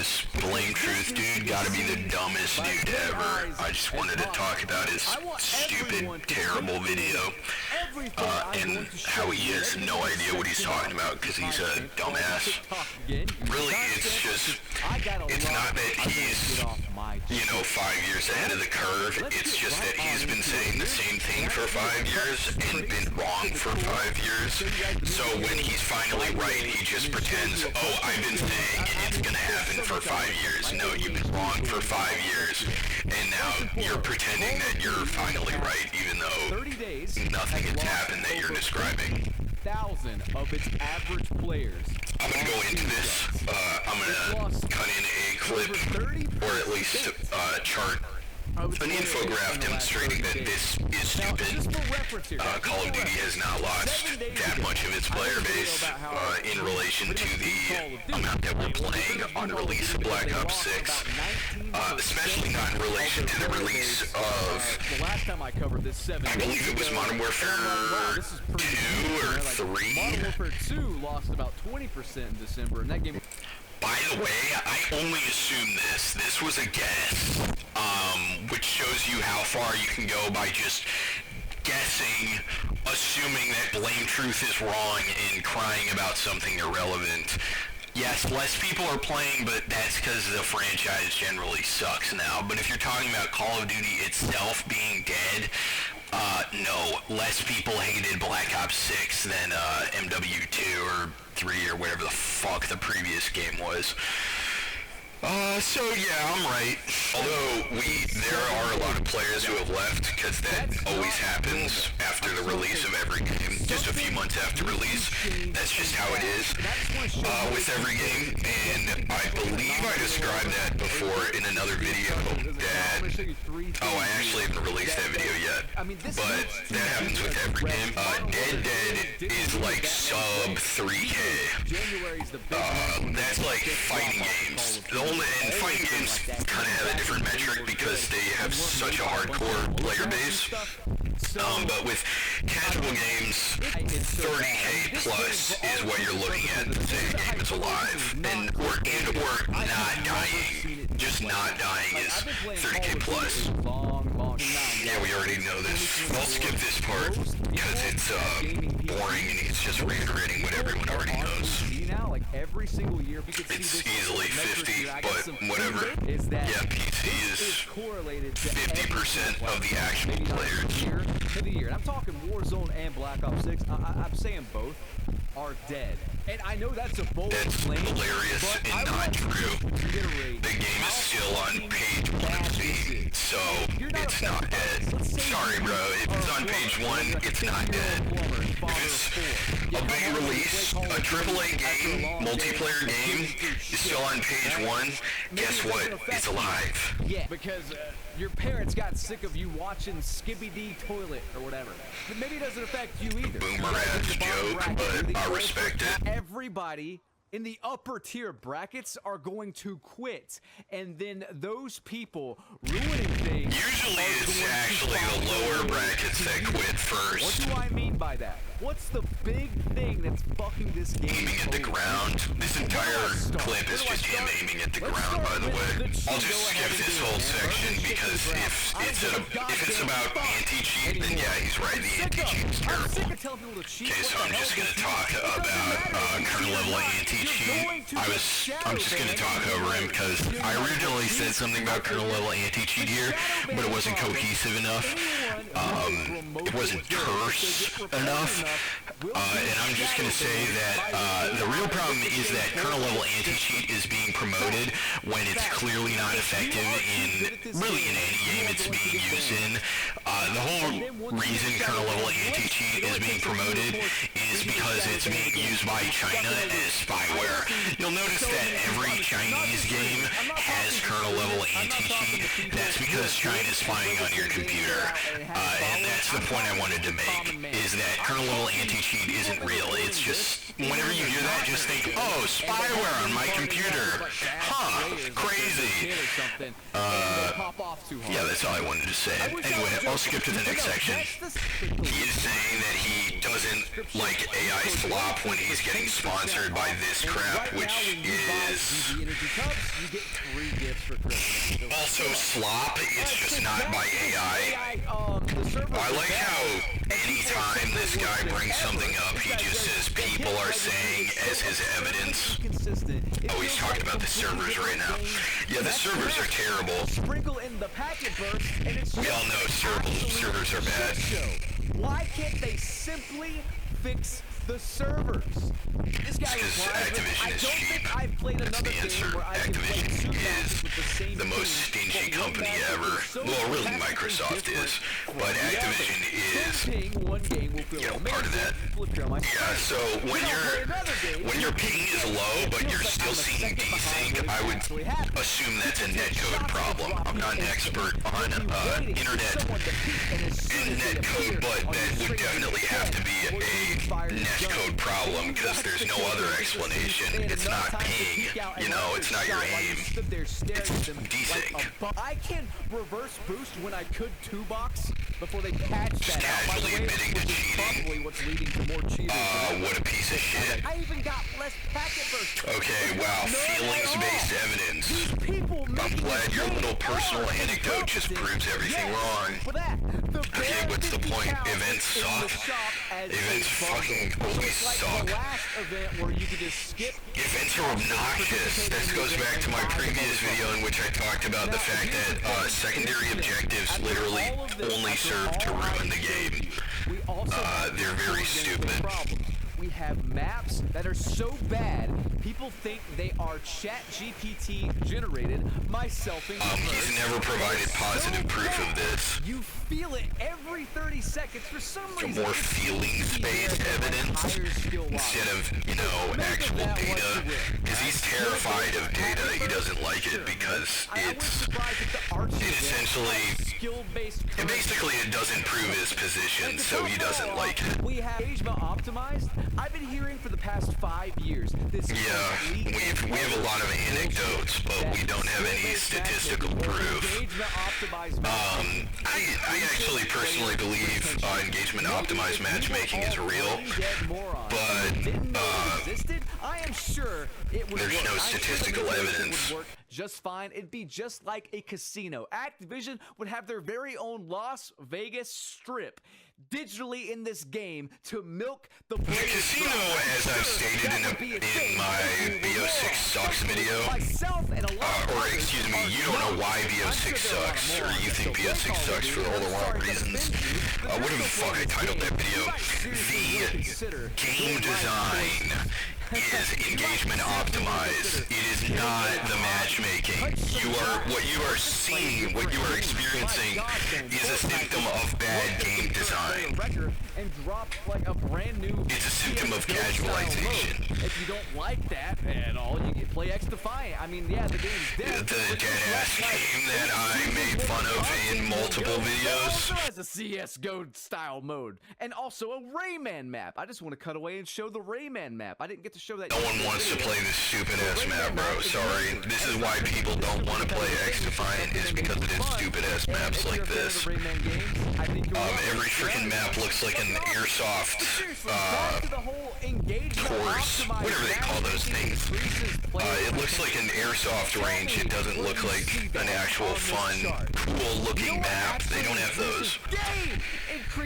this Blame Truth dude gotta be the dumbest dude ever. I just wanted to talk about his stupid, terrible video, and how he has no idea what he's talking about because he's a dumbass. Really, it's not that he's, 5 years ahead of the curve. It's just that he's been saying the same thing for 5 years and been wrong for 5 years. So when he's finally right, he just pretends, oh, I've been saying it's gonna happen for 5 years. No, you've been wrong for 5 years, and now you're pretending that you're finally right, even though nothing has happened that you're describing. Of its average players. I'm gonna go into this. I'm gonna cut in a clip, or at least chart, an infograph demonstrating that this is stupid. Call of Duty has not lost that much of its player base in relation to the amount that we're playing on release of Black Ops 6, especially not in relation to the release of, I believe it was Modern Warfare 2 or 3. Modern Warfare 2 lost about 20% in December, and that game... By the way, I only assume this. This was a guess, which shows you how far you can go by just guessing, assuming that Blame Truth is wrong and crying about something irrelevant. Yes, less people are playing, but that's because the franchise generally sucks now. But if you're talking about Call of Duty itself being dead, no, less people hated Black Ops 6 than MW2 or 3 or whatever the fuck the previous game was. So yeah, I'm right. Although there are a lot of players who have left, because that always happens after the release of every game, just a few months after release. That's just how it is with every game, and I believe I described that before in another video that, I actually haven't released that video yet, but that happens with every game. Dead is like sub 3K. That's like fighting games. And fighting games kind of have a different metric because they have such a hardcore player base. But with casual games, 30K plus is what you're looking at to say a game is alive. Or not dying. Just not dying is 30K plus. Yeah, we already know this. I'll skip this part because it's boring and it's just reiterating what everyone already knows. It's easily 50, but whatever. Yeah, PC is 50% of the actual players. And I'm talking Warzone and Black Ops 6. I'm saying both are dead. And I know that's a bold claim. That's hilarious and not true. The game is still on page 1 of Steam, so it's not dead. Sorry, bro. If it's on page 1, it's not dead. If it's a big release, a AAA game, multiplayer game, is still on page 1, guess what? It's alive. Yeah, because your parents got sick of you watching Skibbity Toilet or whatever. But maybe it doesn't affect you either. Boomer-ass joke, but I respect it. Everybody in the upper tier brackets are going to quit, and then those people ruining things. Usually it's actually the lower brackets that quit first. What do I mean by that? What's the big thing that's fucking this game? Aiming at the ground. This entire clip is just him aiming at the ground, by the way. I'll just skip this whole section because if it's about anti-cheat, then yeah, he's right. The anti-cheat is terrible. Okay, so I'm just gonna talk about kernel level anti-cheat. I'm just gonna talk over him because I originally said something about kernel level anti-cheat here, but it wasn't cohesive enough. It wasn't terse enough. And I'm just going to say that the real problem is that kernel level anti-cheat is being promoted when it's clearly not effective in really in any game it's being used in. The whole reason kernel level anti-cheat is being promoted is because it's being used by China as spyware. You'll notice that every Chinese game has kernel level anti-cheat. That's because China's spying on your computer. And that's the point I wanted to make, is that kernel level anti-cheat isn't real. It's just, whenever you hear that, just think, oh, spyware on my computer. Huh, crazy. or something, and they pop off too hard. Yeah, that's all I wanted to say. Anyway, I'll skip to the next section. He is saying that he doesn't like AI slop when he's getting sponsored by this crap, which is also slop. It's just not by AI. I like how anytime this guy brings something up, he just says people are saying as his evidence. Oh, he's talking about the servers right now. Yeah, the servers are terrible. We all know servers are bad. Why can't they simply fix the servers? This guy because Activision is cheap. That's the answer. Activision is the most stingy company ever. Well, really Microsoft is, but Activision is, you know, part of that. Yeah, so when your ping is low, but you're still seeing desync, I would assume that's a netcode problem. I'm not an expert on internet and netcode, but that would definitely have to be a netcode problem because there's no other explanation. It's not ping, you know, it's not your aim. It's desync. I can reverse boost when I could 2-box before they patched that out, by the way, which is probably what's leading to more cheaters. What a piece of shit. I even got less packet burst. Okay, wow, feelings-based evidence. I'm glad your little personal anecdote just proves everything wrong. Okay, what's the point? Events suck. Events fucking always suck. Events are obnoxious. This goes back to my previous video in which I talked about the fact that secondary objectives literally only serve to ruin the game. They're very stupid. We have maps that are so bad, people think they are ChatGPT generated, myself included. He's never provided positive proof of this. You feel it every 30 seconds for some reason. More feelings-based evidence instead of, you know, actual data. Because he's terrified of data. He doesn't like it because basically it doesn't prove his position, so he doesn't like it. We have engagement optimized. I've been hearing for the past 5 years this. Yeah, we have a lot of anecdotes, but we don't have any statistical proof. I actually personally believe engagement optimized matchmaking is real, but I am sure it would there's no statistical evidence. Just fine. It'd be just like a casino. Activision would have their very own Las Vegas Strip digitally in this game to milk the casino, as I've stated in my BO6 sucks video, or excuse me, you don't know why BO6 sucks, or you think BO6 sucks for all the wrong reasons. Whatever the fuck I titled that video. The game design is engagement optimized. It is not the matchmaking. What you are seeing, what you are experiencing is a symptom of bad game design. It's a symptom of casualization. If you don't like that at all, you can play X Defiant. I mean, yeah, the game's dead. The dead-ass game that I made fun of in multiple videos. Also has a CS:GO style mode, and also a Rayman map. I just want to cut away and show the Rayman map. I didn't get to show that. No one wants to play this stupid-ass map, bro. Sorry. This is why people don't want to play X Defiant, is because it is stupid-ass maps like this. Every freaking map looks like an airsoft course, whatever they call those things. It looks like an airsoft range. It doesn't look like an actual fun, cool-looking map. They don't have those. I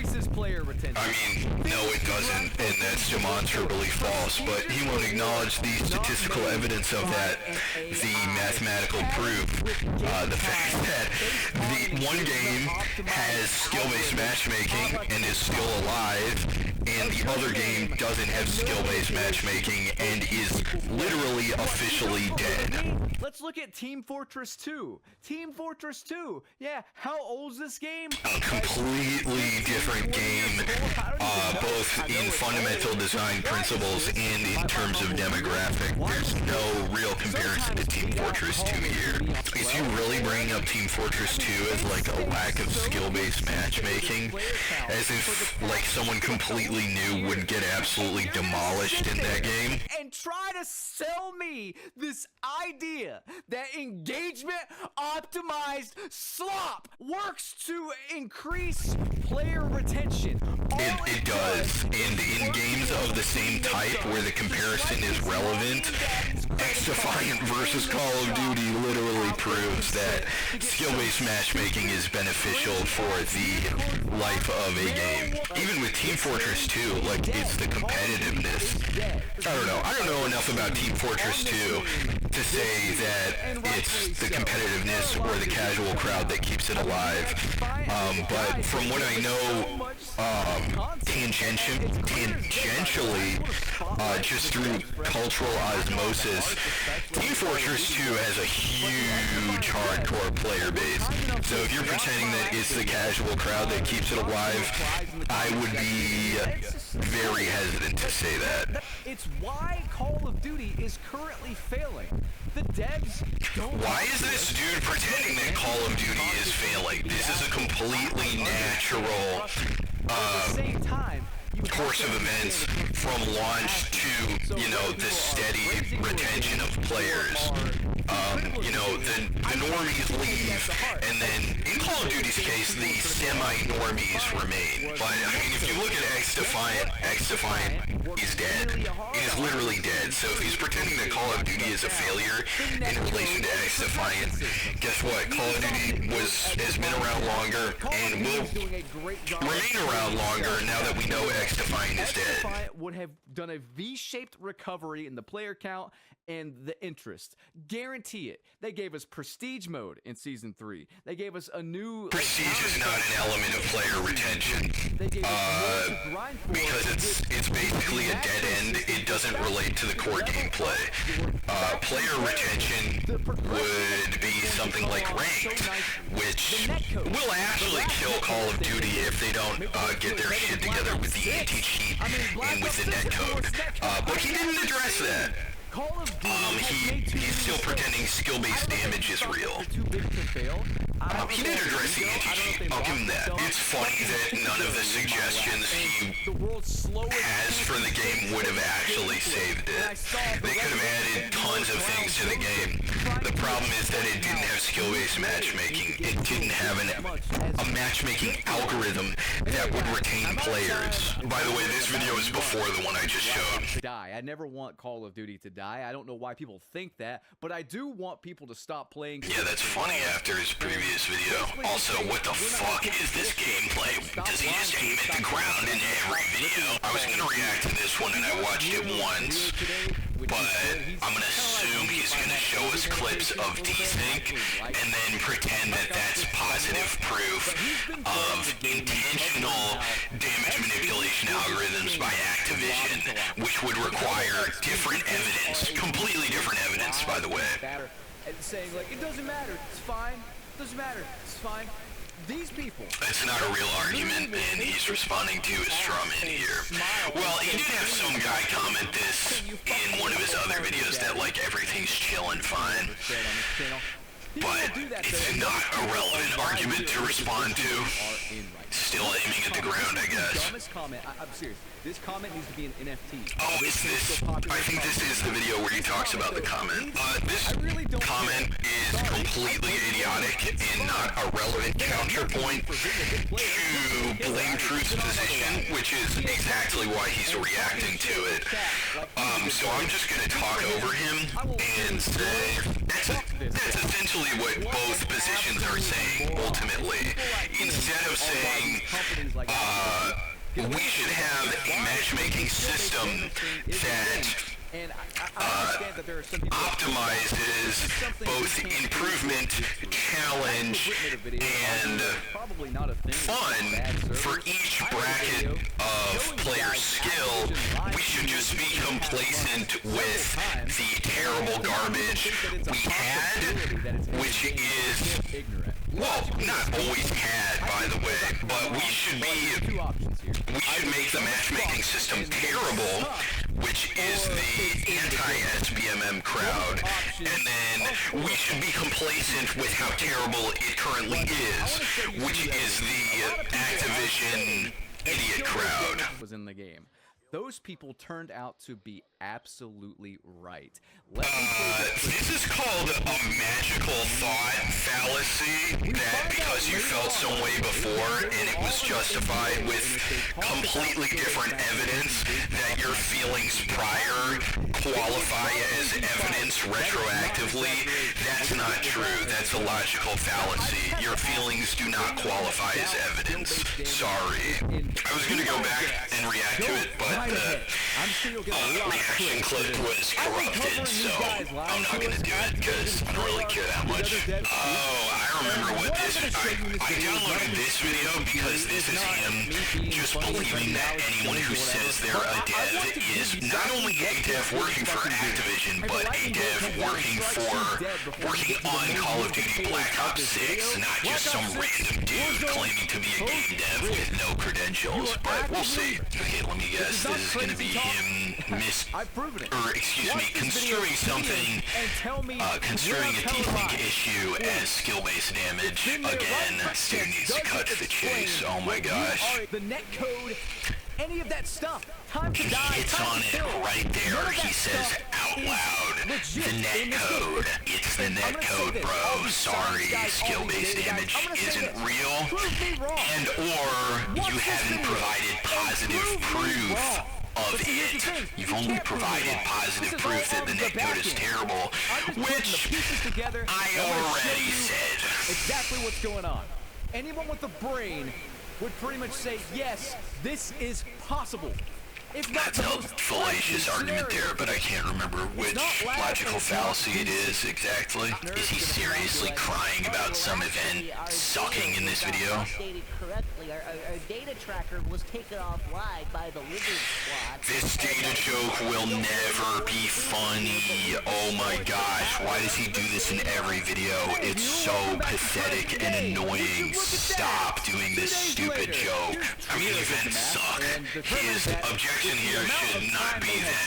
mean, no, it doesn't, and that's demonstrably false, but he won't acknowledge the statistical evidence of that, the mathematical proof, the fact that the one game has skill-based matchmaking and is still alive, and the other game doesn't have skill-based matchmaking and is literally officially dead. Let's look at Team Fortress 2. Team Fortress 2. Yeah, how old is this game? A completely different game, both in fundamental design principles and in terms of demographic. There's no real comparison to Team Fortress 2 here. Is he really bringing up Team Fortress 2 as like a lack of skill-based matchmaking? As if like someone completely completely new would get absolutely demolished in that game. And try to sell me this idea that engagement optimized slop works to increase player retention. It does, and in games of the same type where the comparison is relevant, X-Defiant versus Call of Duty literally proves that skill-based matchmaking is beneficial for the life of a game. Even with Team Fortress 2, like, it's the competitiveness. I don't know enough about Team Fortress 2 to say that it's the competitiveness or the casual crowd that keeps it alive. But from what I know, tangentially, just through cultural osmosis, Team Fortress 2 has a huge hardcore player base. So if you're pretending that it's the casual crowd that keeps it alive, I would be very hesitant to say that. It's why Call of Duty is currently failing. The devs don't. Why is this dude pretending that Call of Duty is failing? This is a completely natural course of events from launch to, you know, the steady retention of players. You know, the normies leave, and then, in Call of Duty's case, the semi-normies remain. But, I mean, if you look at X-Defiant is dead. He is literally dead. So if he's pretending that Call of Duty is a failure in relation to X-Defiant, guess what? Call of Duty has been around longer and will remain around longer now that we know X-Defiant is dead. X-Defiant would have done a V-shaped recovery in the player count and the interest. Guarantee it. They gave us Prestige mode in Season 3. They gave us a new... Prestige is not an element of player retention. Because it's basically a dead end. It doesn't relate to the core gameplay. Player retention would be something like ranked, which will actually kill Call of Duty if they don't get their shit together with the anti-cheat and with the netcode. But he didn't address that. He's still pretending skill-based damage is real. He did address the anti-cheat, I'll give him that. It's funny that none of the suggestions he has for the game would have actually saved it. They could have added tons of things to the game. The problem is that it didn't have skill-based matchmaking. It didn't have a matchmaking algorithm that would retain players. By the way, this video is before the one I just showed. I never want Call of Duty to die. I don't know why people think that, but I do want people to stop playing. Yeah, that's funny after his previous video. Also, what the fuck is this gameplay? Does he just aim at the ground in every video? I was gonna react to this one and I watched it once, but I'm gonna assume he's gonna show us clips of desync and then pretend that that's positive proof of intentional damage manipulation algorithms by Activision, which would require different evidence, completely different evidence, by the way. And saying, like, it doesn't matter, it's fine, doesn't matter, it's fine. These people... It's not a real argument, and he's responding to his straw man here. Well, he did have some guy comment this in one of his other videos that, like, everything's chill and fine. But it's not a relevant argument to respond to. Still aiming at the ground, I guess. I'm serious. This comment needs to be an NFT. Oh, is this? I think this is the video where he talks about the comment. This comment is completely idiotic and not a relevant counterpoint to Blame Truth's position, which is exactly why he's reacting to it. So I'm just gonna talk over him and say that's essentially what both positions are saying. Ultimately, instead of saying we should have a matchmaking system that optimizes both improvement, challenge, and fun for each bracket of player skill, we should just be complacent with the terrible garbage we had, which is, well, not always had, by the way, but we should make the matchmaking system terrible, which is the anti-SBMM crowd, and then we should be complacent with how terrible it currently is, which is the Activision idiot crowd. Was in the game. Those people turned out to be absolutely right. Let me This is called a magical thought fallacy, that because you felt some way before and it was justified with completely different evidence, that your feelings prior qualify as evidence retroactively. That's not true. That's a logical fallacy. Your feelings do not qualify as evidence. Sorry. I was gonna go back and react to it, but the reaction clip was corrupted, so I'm not gonna do it because I don't really care that much. Oh, I remember what this. I downloaded this video because this is him just believing that anyone who says they're a dev is not only a dev working for Activision, but a dev working on Call of Duty Black Ops 6, not just some random dude claiming to be a game dev with no credentials. But we'll see. Okay, let me guess. This is gonna be him construing something, construing a desync issue as skill-based damage. Again, Stu needs to cut to the chase. Oh my gosh. The net code, any of that stuff. Time to He die. hits on it right there. He says out loud, the net code. It's the net code, bro. Sorry, skill-based damage isn't real. And or you haven't provided positive proof of it. You've only provided positive proof that the net code is terrible, which I already said. Exactly what's going on. Anyone with a brain would pretty much say, yes, this is possible. That's a fallacious argument there, but I can't remember which logical fallacy it is exactly. Is he seriously crying about some event sucking in this video? Stated correctly, our data tracker was taken offline by the Lizard Squad. This data joke will never be funny. Oh my gosh, why does he do this in every video? It's so pathetic and annoying. Stop doing this stupid joke. I mean, events suck. His objection here should not be that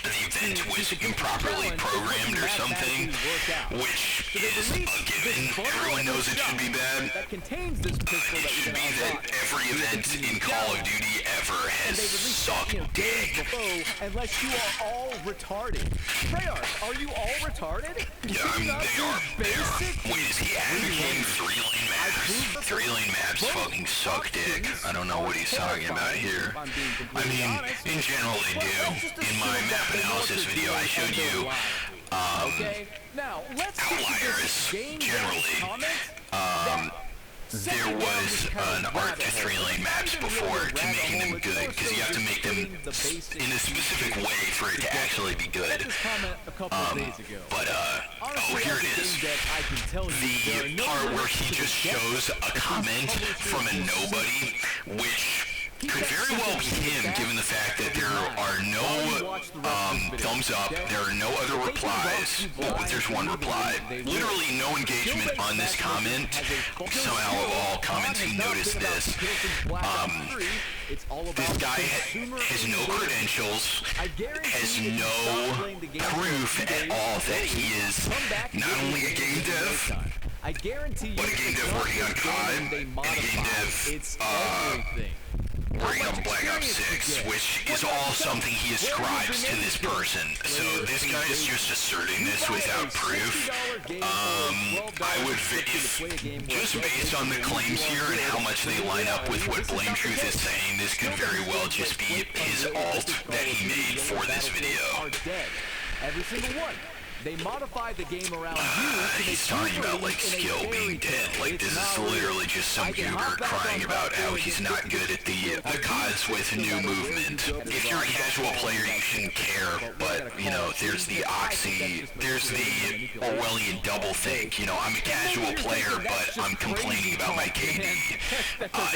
the event was improperly programmed or something, which is a given. Everyone knows it should be bad. It should be that every event in Call of Duty ever has sucked dick. Unless you are all retarded. Treyarch, are you all retarded? Yeah, I mean, they are. Wait, is he advocating 3-lane maps? 3-lane maps fucking suck dick. I don't know what he's talking about here. I mean, in general they do. In my map analysis video I showed you, outliers, generally. There was an art to 3-lane maps before to making them good, because you have to make them in a specific way for it to actually be good. But, oh, here it is. The part where he just shows a comment from a nobody, which could very well be him, given the fact that there are no thumbs up, there are no other replies. Oh, there's one reply. Literally no engagement on this comment. Somehow of all comments he noticed this. This guy has no credentials, has no proof at all that he is not only a game dev, but a game dev working on COD, and a game dev, working on Black Ops 6, which is all something he ascribes to this person. So this guy is just asserting this without proof. I would, just based on the claims here and how much they line up with what Blame Truth is saying, this could very well just be his alt that he made for this video. Every single one. They modified the game around you. He's talking about, like, skill being dead. Like, this is literally just some goober crying about how he's not good at the CODs with new movement. If you're a casual player, you shouldn't care, but, you know, there's the there's the Orwellian doublethink. You know, I'm a casual player, but I'm complaining about my KD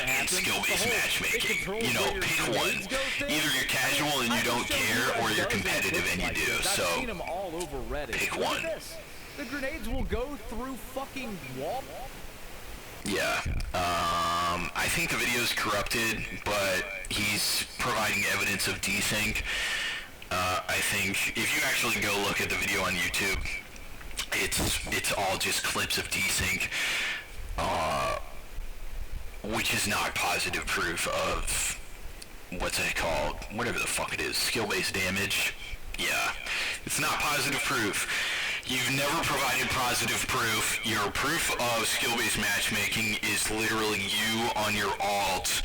and skill-based matchmaking. You know, pick one. Either you're casual and you don't care, or you're competitive and you do. So, pick one. The grenades will go through fucking wall. Yeah. I think the video's corrupted, but he's providing evidence of desync. I think if you actually go look at the video on YouTube, it's all just clips of desync. which is not positive proof of, what's it called? Whatever the fuck it is. Skill-based damage? Yeah. It's not positive proof. You've never provided positive proof. Your proof of skill-based matchmaking is literally you on your alt.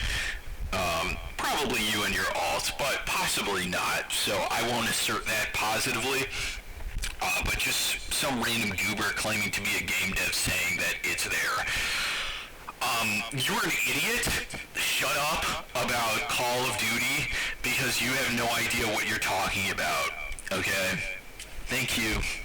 Probably you and your alt, but possibly not. So I won't assert that positively. But just some random goober claiming to be a game dev saying that it's there. You're an idiot. Shut up about Call of Duty because you have no idea what you're talking about. Okay? Thank you.